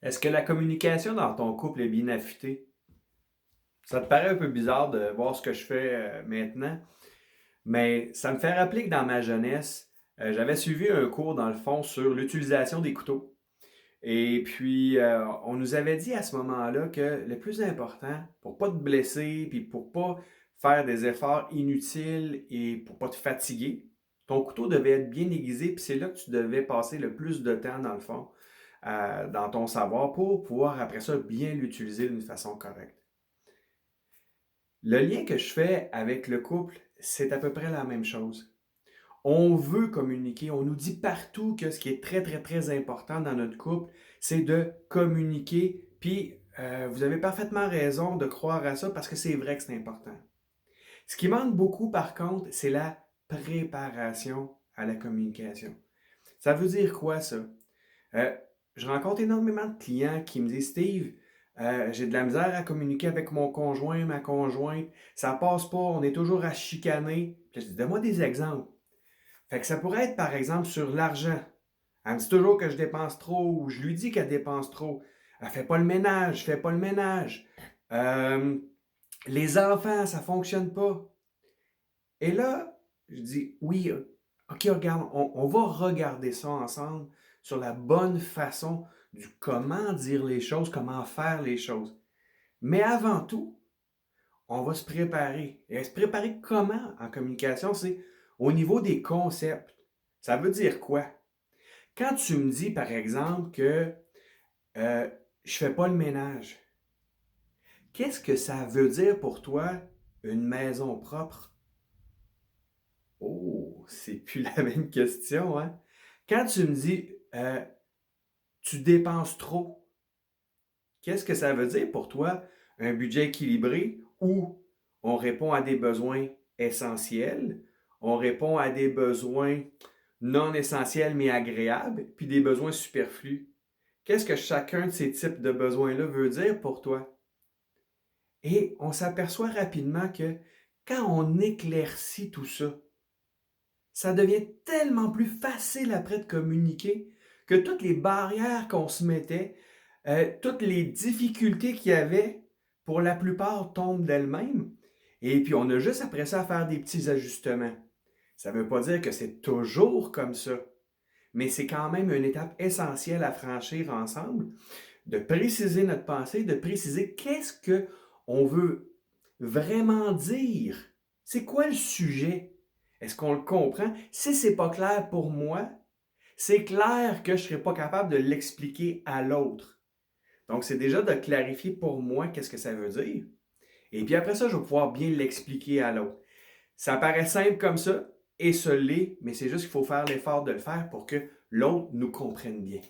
Est-ce que la communication dans ton couple est bien affûtée? Ça te paraît un peu bizarre de voir ce que je fais maintenant, mais ça me fait rappeler que dans ma jeunesse, j'avais suivi un cours dans le fond sur l'utilisation des couteaux. Et puis, on nous avait dit à ce moment-là que le plus important, pour pas te blesser, puis pour pas faire des efforts inutiles et pour pas te fatiguer, ton couteau devait être bien aiguisé, puis c'est là que tu devais passer le plus de temps, dans le fond, dans ton savoir pour pouvoir après ça bien l'utiliser d'une façon correcte. Le lien que je fais avec le couple, c'est à peu près la même chose. On veut communiquer, on nous dit partout que ce qui est très, très, très important dans notre couple, c'est de communiquer. Puis, vous avez parfaitement raison de croire à ça parce que c'est vrai que c'est important. Ce qui manque beaucoup, par contre, c'est la préparation à la communication. Ça veut dire quoi, ça? Euh, je rencontre énormément de clients qui me disent, Steve, j'ai de la misère à communiquer avec mon conjoint, ma conjointe, ça passe pas, on est toujours à chicaner. Puis je dis, donne-moi des exemples. Fait que ça pourrait être, par exemple, sur l'argent. Elle me dit toujours que je dépense trop, ou je lui dis qu'elle dépense trop. Elle fait pas le ménage, je fais pas le ménage. Euh, les enfants, ça fonctionne pas. Et là, je dis, oui, ok, regarde, on va regarder ça ensemble sur la bonne façon du comment dire les choses, comment faire les choses. Mais avant tout, on va se préparer. Et se préparer comment en communication? C'est au niveau des concepts. Ça veut dire quoi? Quand tu me dis, par exemple, que euh, je fais pas le ménage, qu'est-ce que ça veut dire pour toi une maison propre? Oh, c'est plus la même question, hein? Quand tu me dis tu dépenses trop, qu'est-ce que ça veut dire pour toi un budget équilibré où on répond à des besoins essentiels, on répond à des besoins non essentiels mais agréables, puis des besoins superflus? Qu'est-ce que chacun de ces types de besoins-là veut dire pour toi? Et on s'aperçoit rapidement que quand on éclaircit tout ça, ça devient tellement plus facile après de communiquer que toutes les barrières qu'on se mettait, toutes les difficultés qu'il y avait, pour la plupart tombent d'elles-mêmes. Et puis on a juste après ça à faire des petits ajustements. Ça ne veut pas dire que c'est toujours comme ça, mais c'est quand même une étape essentielle à franchir ensemble, de préciser notre pensée, de préciser qu'est-ce que on veut vraiment dire. C'est quoi le sujet? Est-ce qu'on le comprend? Si c'est pas clair pour moi, c'est clair que je ne serai pas capable de l'expliquer à l'autre. Donc, c'est déjà de clarifier pour moi qu'est-ce que ça veut dire. Et puis après ça, je vais pouvoir bien l'expliquer à l'autre. Ça paraît simple comme ça, et ce l'est, mais c'est juste qu'il faut faire l'effort de le faire pour que l'autre nous comprenne bien.